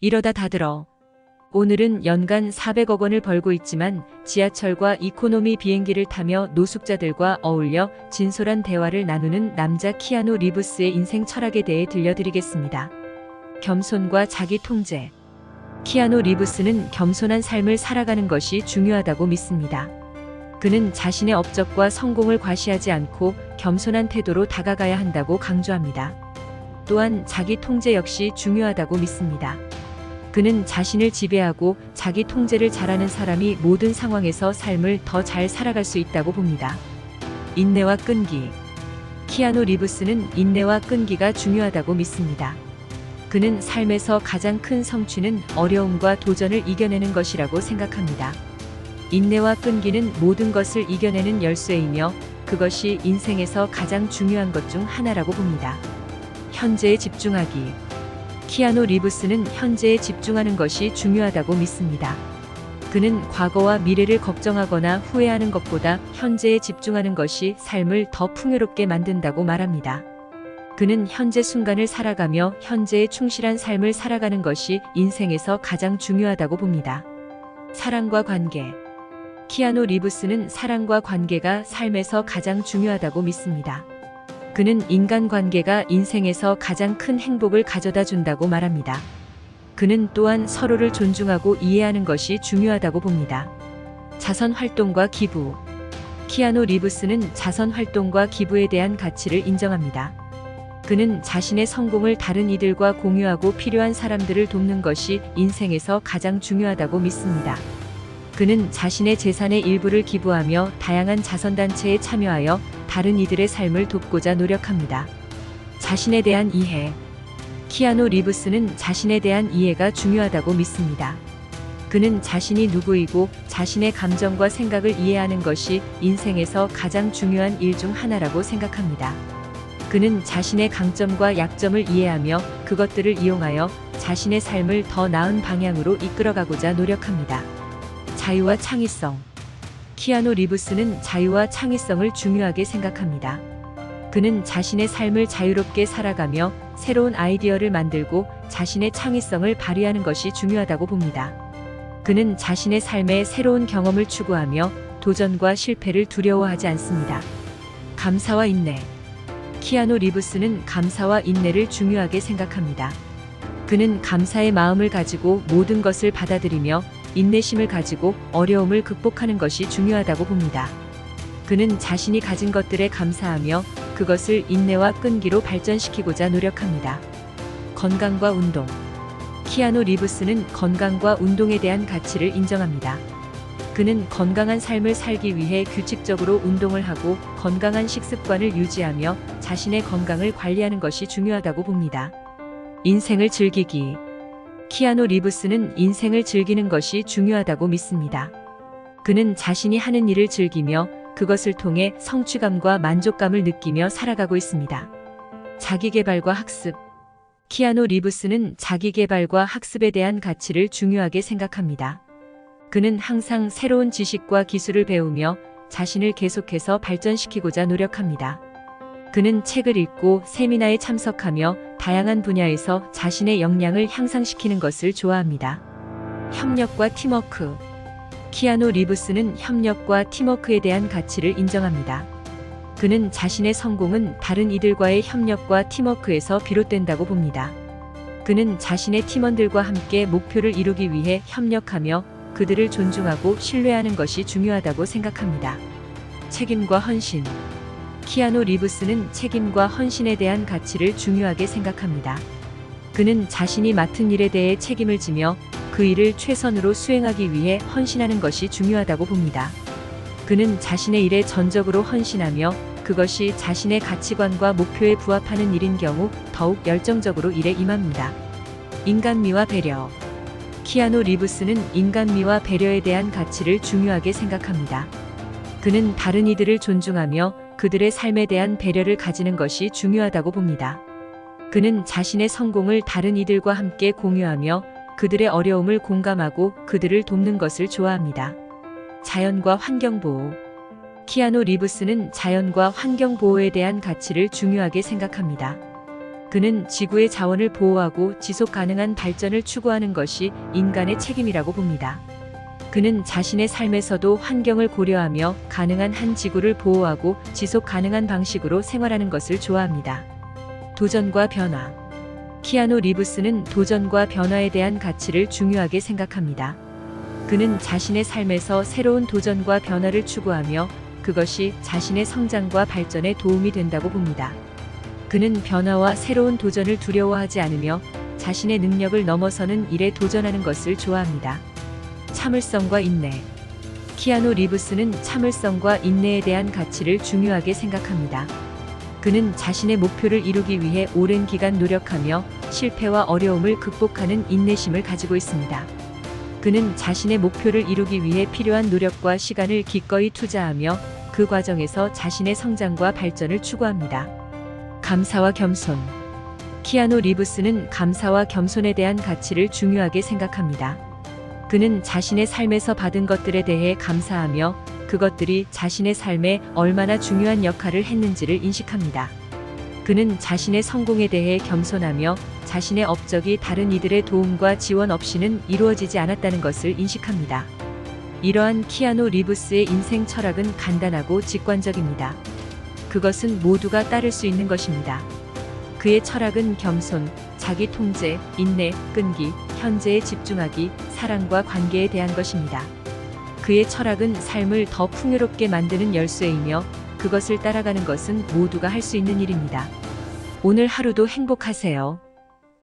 이러다 다 들어. 오늘은 연간 400억 원을 벌고 있지만 지하철과 이코노미 비행기를 타며 노숙자들과 어울려 진솔한 대화를 나누는 남자 키아누 리브스의 인생 철학에 대해 들려드리겠습니다. 겸손과 자기 통제. 키아누 리브스는 겸손한 삶을 살아가는 것이 중요하다고 믿습니다. 그는 자신의 업적과 성공을 과시하지 않고 겸손한 태도로 다가가야 한다고 강조합니다. 또한 자기 통제 역시 중요하다고 믿습니다. 그는 자신을 지배하고 자기 통제를 잘하는 사람이 모든 상황에서 삶을 더 잘 살아갈 수 있다고 봅니다. 인내와 끈기. 키아누 리브스는 인내와 끈기가 중요하다고 믿습니다. 그는 삶에서 가장 큰 성취는 어려움과 도전을 이겨내는 것이라고 생각합니다. 인내와 끈기는 모든 것을 이겨내는 열쇠이며 그것이 인생에서 가장 중요한 것 중 하나라고 봅니다. 현재에 집중하기. 키아누 리브스는 현재에 집중하는 것이 중요하다고 믿습니다. 그는 과거와 미래를 걱정하거나 후회하는 것보다 현재에 집중하는 것이 삶을 더 풍요롭게 만든다고 말합니다. 그는 현재 순간을 살아가며 현재에 충실한 삶을 살아가는 것이 인생에서 가장 중요하다고 봅니다. 사랑과 관계. 키아누 리브스는 사랑과 관계가 삶에서 가장 중요하다고 믿습니다. 그는 인간관계가 인생에서 가장 큰 행복을 가져다 준다고 말합니다. 그는 또한 서로를 존중하고 이해하는 것이 중요하다고 봅니다. 자선활동과 기부. 키아누 리브스는 자선활동과 기부에 대한 가치를 인정합니다. 그는 자신의 성공을 다른 이들과 공유하고 필요한 사람들을 돕는 것이 인생에서 가장 중요하다고 믿습니다. 그는 자신의 재산의 일부를 기부하며 다양한 자선단체에 참여하여 다른 이들의 삶을 돕고자 노력합니다. 자신에 대한 이해. 키아누 리브스는 자신에 대한 이해가 중요하다고 믿습니다. 그는 자신이 누구이고 자신의 감정과 생각을 이해하는 것이 인생에서 가장 중요한 일 중 하나라고 생각합니다. 그는 자신의 강점과 약점을 이해하며 그것들을 이용하여 자신의 삶을 더 나은 방향으로 이끌어가고자 노력합니다. 자유와 창의성. 키아누 리브스는 자유와 창의성을 중요하게 생각합니다. 그는 자신의 삶을 자유롭게 살아가며 새로운 아이디어를 만들고 자신의 창의성을 발휘하는 것이 중요하다고 봅니다. 그는 자신의 삶에 새로운 경험을 추구하며 도전과 실패를 두려워하지 않습니다. 감사와 인내. 키아누 리브스는 감사와 인내를 중요하게 생각합니다. 그는 감사의 마음을 가지고 모든 것을 받아들이며 인내심을 가지고 어려움을 극복하는 것이 중요하다고 봅니다. 그는 자신이 가진 것들에 감사하며 그것을 인내와 끈기로 발전시키고자 노력합니다. 건강과 운동. 키아누 리브스는 건강과 운동에 대한 가치를 인정합니다. 그는 건강한 삶을 살기 위해 규칙적으로 운동을 하고 건강한 식습관을 유지하며 자신의 건강을 관리하는 것이 중요하다고 봅니다. 인생을 즐기기. 키아누 리브스는 인생을 즐기는 것이 중요하다고 믿습니다. 그는 자신이 하는 일을 즐기며 그것을 통해 성취감과 만족감을 느끼며 살아가고 있습니다. 자기계발과 학습. 키아누 리브스는 자기계발과 학습에 대한 가치를 중요하게 생각합니다. 그는 항상 새로운 지식과 기술을 배우며 자신을 계속해서 발전시키고자 노력합니다. 그는 책을 읽고 세미나에 참석하며 다양한 분야에서 자신의 역량을 향상시키는 것을 좋아합니다. 협력과 팀워크. 키아누 리브스는 협력과 팀워크에 대한 가치를 인정합니다. 그는 자신의 성공은 다른 이들과의 협력과 팀워크에서 비롯된다고 봅니다. 그는 자신의 팀원들과 함께 목표를 이루기 위해 협력하며 그들을 존중하고 신뢰하는 것이 중요하다고 생각합니다. 책임과 헌신. 키아누 리브스는 책임과 헌신에 대한 가치를 중요하게 생각합니다. 그는 자신이 맡은 일에 대해 책임을 지며 그 일을 최선으로 수행하기 위해 헌신하는 것이 중요하다고 봅니다. 그는 자신의 일에 전적으로 헌신하며 그것이 자신의 가치관과 목표에 부합하는 일인 경우 더욱 열정적으로 일에 임합니다. 인간미와 배려. 키아누 리브스는 인간미와 배려에 대한 가치를 중요하게 생각합니다. 그는 다른 이들을 존중하며 그들의 삶에 대한 배려를 가지는 것이 중요하다고 봅니다. 그는 자신의 성공을 다른 이들과 함께 공유하며 그들의 어려움을 공감하고 그들을 돕는 것을 좋아합니다. 자연과 환경보호. 키아누 리브스는 자연과 환경보호에 대한 가치를 중요하게 생각합니다. 그는 지구의 자원을 보호하고 지속 가능한 발전을 추구하는 것이 인간의 책임이라고 봅니다. 그는 자신의 삶에서도 환경을 고려하며 가능한 한 지구를 보호하고 지속 가능한 방식으로 생활하는 것을 좋아합니다. 도전과 변화. 키아누 리브스는 도전과 변화에 대한 가치를 중요하게 생각합니다. 그는 자신의 삶에서 새로운 도전과 변화를 추구하며 그것이 자신의 성장과 발전에 도움이 된다고 봅니다. 그는 변화와 새로운 도전을 두려워하지 않으며 자신의 능력을 넘어서는 일에 도전하는 것을 좋아합니다. 참을성과 인내. 키아누 리브스는 참을성과 인내에 대한 가치를 중요하게 생각합니다. 그는 자신의 목표를 이루기 위해 오랜 기간 노력하며 실패와 어려움을 극복하는 인내심을 가지고 있습니다. 그는 자신의 목표를 이루기 위해 필요한 노력과 시간을 기꺼이 투자하며 그 과정에서 자신의 성장과 발전을 추구합니다. 감사와 겸손. 키아누 리브스는 감사와 겸손에 대한 가치를 중요하게 생각합니다. 그는 자신의 삶에서 받은 것들에 대해 감사하며 그것들이 자신의 삶에 얼마나 중요한 역할을 했는지를 인식합니다. 그는 자신의 성공에 대해 겸손하며 자신의 업적이 다른 이들의 도움과 지원 없이는 이루어지지 않았다는 것을 인식합니다. 이러한 키아누 리브스의 인생 철학은 간단하고 직관적입니다. 그것은 모두가 따를 수 있는 것입니다. 그의 철학은 겸손, 자기 통제, 인내, 끈기, 현재에 집중하기, 사랑과 관계에 대한 것입니다. 그의 철학은 삶을 더 풍요롭게 만드는 열쇠이며 그것을 따라가는 것은 모두가 할 수 있는 일입니다. 오늘 하루도 행복하세요.